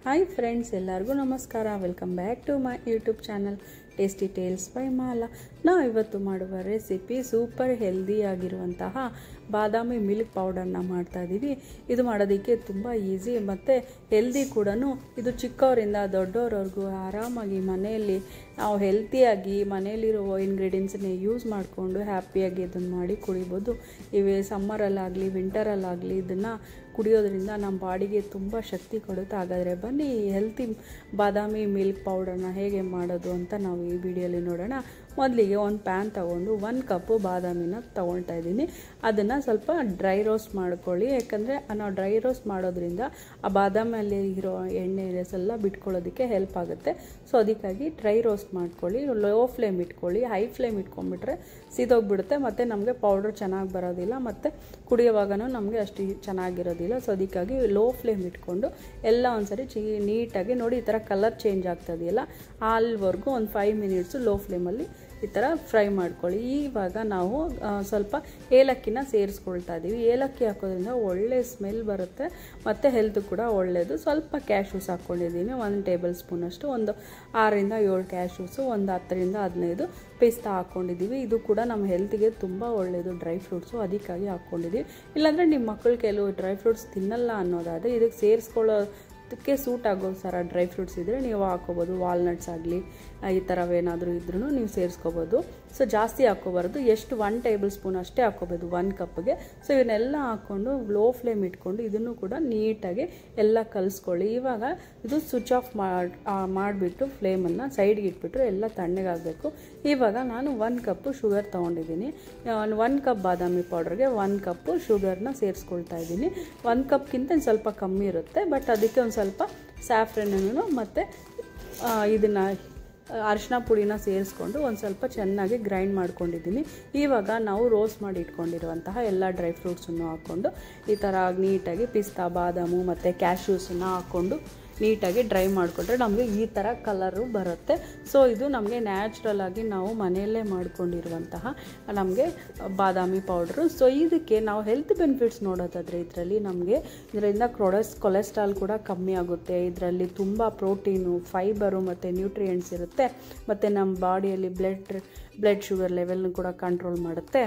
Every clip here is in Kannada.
ಹಾಯ್ ಫ್ರೆಂಡ್ಸ್, ಎಲ್ಲರಿಗೂ ನಮಸ್ಕಾರ. Welcome back to my YouTube channel tasty tales by Mala. ನಾವು ಇವತ್ತು ಮಾಡುವ ರೆಸಿಪಿ ಸೂಪರ್ ಹೆಲ್ದಿಯಾಗಿರುವಂತಹ ಬಾದಾಮಿ ಮಿಲ್ಕ್ ಪೌಡರ್ನ ಮಾಡ್ತಾಯಿದ್ದೀವಿ. ಇದು ಮಾಡೋದಕ್ಕೆ ತುಂಬ ಈಸಿ ಮತ್ತು ಹೆಲ್ದಿ ಕೂಡ. ಇದು ಚಿಕ್ಕವರಿಂದ ದೊಡ್ಡವರವರೆಗೂ ಆರಾಮಾಗಿ ಮನೆಯಲ್ಲಿ ನಾವು ಹೆಲ್ತಿಯಾಗಿ ಮನೆಯಲ್ಲಿರುವ ಇಂಗ್ರೀಡಿಯೆಂಟ್ಸನ್ನೇ ಯೂಸ್ ಮಾಡಿಕೊಂಡು ಹ್ಯಾಪಿಯಾಗಿ ಇದನ್ನು ಮಾಡಿ ಕುಡಿಬೋದು. ಇವೇ ಸಮ್ಮರಲ್ಲಾಗಲಿ ವಿಂಟರಲ್ಲಾಗಲಿ ಇದನ್ನು ಕುಡಿಯೋದ್ರಿಂದ ನಮ್ಮ ಬಾಡಿಗೆ ತುಂಬ ಶಕ್ತಿ ಕೊಡುತ್ತೆ. ಹಾಗಾದರೆ ಬನ್ನಿ ಹೆಲ್ತಿ ಬಾದಾಮಿ ಮಿಲ್ಕ್ ಪೌಡರ್ನ ಹೇಗೆ ಮಾಡೋದು ಅಂತ ನಾವು ಈ ವಿಡಿಯೋಲಿ ನೋಡೋಣ. ಮೊದಲಿಗೆ ಒಂದು ಪ್ಯಾನ್ ತೊಗೊಂಡು 1 ಕಪ್ಪು ಬಾದಾಮಿನ ತೊಗೊಳ್ತಾ ಇದ್ದೀನಿ. ಅದನ್ನು ಸ್ವಲ್ಪ ಡ್ರೈ ರೋಸ್ಟ್ ಮಾಡ್ಕೊಳ್ಳಿ. ಯಾಕಂದರೆ ನಾವು ಡ್ರೈ ರೋಸ್ಟ್ ಮಾಡೋದ್ರಿಂದ ಆ ಬಾದಾಮಲ್ಲಿ ಇರೋ ಎಣ್ಣೆ ಎಲ್ಲ ಬಿಟ್ಕೊಳ್ಳೋದಕ್ಕೆ ಹೆಲ್ಪ್ ಆಗುತ್ತೆ. ಸೊ ಅದಕ್ಕಾಗಿ ಡ್ರೈ ರೋಸ್ಟ್ ಮಾಡ್ಕೊಳ್ಳಿ. ಲೋ ಫ್ಲೇಮ್ ಇಟ್ಕೊಳ್ಳಿ. ಹೈ ಫ್ಲೇಮ್ ಇಟ್ಕೊಂಡ್ಬಿಟ್ರೆ ಸೀದೋಗ್ಬಿಡುತ್ತೆ ಮತ್ತು ನಮಗೆ ಪೌಡ್ರ್ ಚೆನ್ನಾಗಿ ಬರೋದಿಲ್ಲ ಮತ್ತು ಕುಡಿಯೋವಾಗೂ ನಮಗೆ ಅಷ್ಟು ಚೆನ್ನಾಗಿರೋದಿಲ್ಲ. ಸೊ ಅದಕ್ಕಾಗಿ ಲೋ ಫ್ಲೇಮ್ ಇಟ್ಕೊಂಡು ಎಲ್ಲ ಒಂದ್ಸರಿ ನೀಟಾಗಿ ನೋಡಿ ಈ ಥರ ಕಲರ್ ಚೇಂಜ್ ಆಗ್ತದೆಯಲ್ಲ ಅಲ್ಲಿವರೆಗೂ ಒಂದು 5 ಮಿನಿಟ್ಸು ಲೋ ಫ್ಲೇಮಲ್ಲಿ ಈ ಥರ ಫ್ರೈ ಮಾಡ್ಕೊಳ್ಳಿ. ಇವಾಗ ನಾವು ಸ್ವಲ್ಪ ಏಲಕ್ಕಿನ ಸೇರಿಸ್ಕೊಳ್ತಾ ಇದ್ದೀವಿ. ಏಲಕ್ಕಿ ಹಾಕೋದ್ರಿಂದ ಒಳ್ಳೆ ಸ್ಮೆಲ್ ಬರುತ್ತೆ ಮತ್ತು ಹೆಲ್ತ್ ಕೂಡ ಒಳ್ಳೆಯದು. ಸ್ವಲ್ಪ ಕ್ಯಾಶ್ಯೂಸ್ ಹಾಕ್ಕೊಂಡಿದ್ದೀನಿ, 1 ಟೇಬಲ್ ಸ್ಪೂನಷ್ಟು. ಒಂದು 6ರಿಂದ 7 ಕ್ಯಾಶ್ಯೂಸು, ಒಂದು 10ರಿಂದ 15 ಪಿಸ್ತಾ ಹಾಕ್ಕೊಂಡಿದ್ದೀವಿ. ಇದು ಕೂಡ ನಮ್ಮ ಹೆಲ್ತಿಗೆ ತುಂಬ ಒಳ್ಳೆಯದು, ಡ್ರೈ ಫ್ರೂಟ್ಸು, ಅದಕ್ಕಾಗಿ ಹಾಕ್ಕೊಂಡಿದ್ದೀವಿ. ಇಲ್ಲಾಂದರೆ ನಿಮ್ಮ ಮಕ್ಕಳು ಕೆಲವು ಡ್ರೈ ಫ್ರೂಟ್ಸ್ ತಿನ್ನಲ್ಲ ಅನ್ನೋದಾದರೆ ಇದಕ್ಕೆ ಸೇರಿಸ್ಕೊಳ್ಳೋದಕ್ಕೆ ಸೂಟ್ ಆಗೋ ಥರ ಡ್ರೈ ಫ್ರೂಟ್ಸ್ ಇದ್ದರೆ ನೀವು ಹಾಕ್ಕೋಬೋದು. ವಾಲ್ನಟ್ಸ್ ಆಗಲಿ ಈ ಥರವೇನಾದರೂ ಇದ್ರೂ ನೀವು ಸೇರಿಸ್ಕೋಬೋದು. ಸೊ ಜಾಸ್ತಿ ಹಾಕ್ಕೋಬಾರ್ದು, ಎಷ್ಟು 1 ಟೇಬಲ್ ಸ್ಪೂನ್ ಅಷ್ಟೇ ಹಾಕ್ಕೋಬೋದು 1 ಕಪ್ಗೆ. ಸೊ ಇವನ್ನೆಲ್ಲ ಹಾಕ್ಕೊಂಡು ಲೋ ಫ್ಲೇಮ್ ಇಟ್ಕೊಂಡು ಇದನ್ನು ಕೂಡ ನೀಟಾಗಿ ಎಲ್ಲ ಕಲಿಸ್ಕೊಳ್ಳಿ. ಇವಾಗ ಇದು ಸ್ವಿಚ್ ಆಫ್ ಮಾಡಿಬಿಟ್ಟು ಫ್ಲೇಮನ್ನು ಸೈಡ್ಗೆ ಇಟ್ಬಿಟ್ರೆ ಎಲ್ಲ ತಣ್ಣಗಾಗಬೇಕು. ಇವಾಗ ನಾನು 1 ಕಪ್ಪು ಶುಗರ್ ತೊಗೊಂಡಿದ್ದೀನಿ. 1 ಕಪ್ ಬಾದಾಮಿ ಪೌಡರ್ಗೆ 1 ಕಪ್ಪು ಶುಗರ್ನ ಸೇರಿಸ್ಕೊಳ್ತಾ ಇದ್ದೀನಿ. 1 ಕಪ್ಗಿಂತ ಸ್ವಲ್ಪ ಕಮ್ಮಿ ಇರುತ್ತೆ, ಬಟ್ ಅದಕ್ಕೆ ಒಂದು ಸ್ವಲ್ಪ ಸ್ಯಾಫ್ರನನ್ನು ಮತ್ತು ಇದನ್ನು ಅರಿಶಿನ ಪುಡಿನ ಸೇರಿಸ್ಕೊಂಡು ಒಂದು ಸ್ವಲ್ಪ ಚೆನ್ನಾಗಿ ಗ್ರೈಂಡ್ ಮಾಡ್ಕೊಂಡಿದ್ದೀನಿ. ಇವಾಗ ನಾವು ರೋಸ್ಟ್ ಮಾಡಿ ಇಟ್ಕೊಂಡಿರುವಂತಹ ಎಲ್ಲ ಡ್ರೈ ಫ್ರೂಟ್ಸನ್ನು ಹಾಕ್ಕೊಂಡು ಈ ಥರ ನೀಟಾಗಿ ಪಿಸ್ತಾ, ಬಾದಾಮು ಮತ್ತು ಕ್ಯಾಶ್ಯೂಸನ್ನು ಹಾಕ್ಕೊಂಡು ನೀಟಾಗಿ ಡ್ರೈ ಮಾಡಿಕೊಂಡ್ರೆ ನಮಗೆ ಈ ಥರ ಕಲರು ಬರುತ್ತೆ. ಸೊ ಇದು ನಮಗೆ ನ್ಯಾಚುರಲ್ ಆಗಿ ನಾವು ಮನೆಯಲ್ಲೇ ಮಾಡ್ಕೊಂಡಿರುವಂತಹ ನಮಗೆ ಬಾದಾಮಿ ಪೌಡ್ರು. ಸೊ ಇದಕ್ಕೆ ನಾವು ಹೆಲ್ತ್ ಬೆನಿಫಿಟ್ಸ್ ನೋಡೋದಾದರೆ ಇದರಿಂದ ಕೊಲೆಸ್ಟ್ರಾಲ್ ಕೂಡ ಕಮ್ಮಿ ಆಗುತ್ತೆ. ಇದರಲ್ಲಿ ತುಂಬ ಪ್ರೋಟೀನು, ಫೈಬರು ಮತ್ತು ನ್ಯೂಟ್ರಿಯೆಂಟ್ಸ್ ಇರುತ್ತೆ ಮತ್ತು ನಮ್ಮ ಬಾಡಿಯಲ್ಲಿ ಬ್ಲಡ್ ಶುಗರ್ ಲೆವೆಲ್ನ ಕೂಡ ಕಂಟ್ರೋಲ್ ಮಾಡುತ್ತೆ,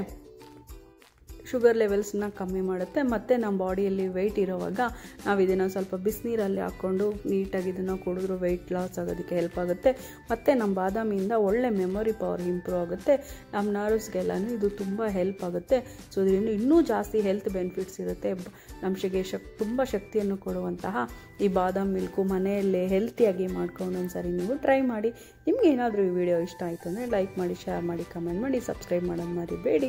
ಶುಗರ್ ಲೆವೆಲ್ಸ್ನ ಕಮ್ಮಿ ಮಾಡುತ್ತೆ. ಮತ್ತು ನಮ್ಮ ಬಾಡಿಯಲ್ಲಿ ವೆಯ್ಟ್ ಇರೋವಾಗ ನಾವು ಇದನ್ನು ಸ್ವಲ್ಪ ಬಿಸಿನೀರಲ್ಲಿ ಹಾಕ್ಕೊಂಡು ನೀಟಾಗಿ ಇದನ್ನು ಕುಡಿದ್ರೂ ವೆಯ್ಟ್ ಲಾಸ್ ಆಗೋದಕ್ಕೆ ಹೆಲ್ಪ್ ಆಗುತ್ತೆ. ಮತ್ತು ನಮ್ಮ ಬಾದಾಮಿಯಿಂದ ಒಳ್ಳೆ ಮೆಮೊರಿ ಪವರ್ ಇಂಪ್ರೂವ್ ಆಗುತ್ತೆ. ನಮ್ಮ ನರ್ವ್ಸ್ಗೆಲ್ಲನೂ ಇದು ತುಂಬ ಹೆಲ್ಪ್ ಆಗುತ್ತೆ. ಸೊ ಇದರಿಂದ ಇನ್ನೂ ಜಾಸ್ತಿ ಹೆಲ್ತ್ ಬೆನಿಫಿಟ್ಸ್ ಇರುತ್ತೆ. ನಮಗೆ ತುಂಬ ಶಕ್ತಿಯನ್ನು ಕೊಡುವಂತಹ ಈ ಬಾದಾಮಿ ಮಿಲ್ಕು ಮನೆಯಲ್ಲೇ ಹೆಲ್ತಿಯಾಗಿ ಮಾಡ್ಕೊಂಡು ಒಂದ್ಸರಿ ನೀವು ಟ್ರೈ ಮಾಡಿ. ನಿಮ್ಗೆ ಏನಾದರೂ ಈ ವಿಡಿಯೋ ಇಷ್ಟ ಆಯಿತು ಅಂದರೆ ಲೈಕ್ ಮಾಡಿ, ಶೇರ್ ಮಾಡಿ, ಕಮೆಂಟ್ ಮಾಡಿ, ಸಬ್ಸ್ಕ್ರೈಬ್ ಮಾಡೋದು ಮರಿಬೇಡಿ.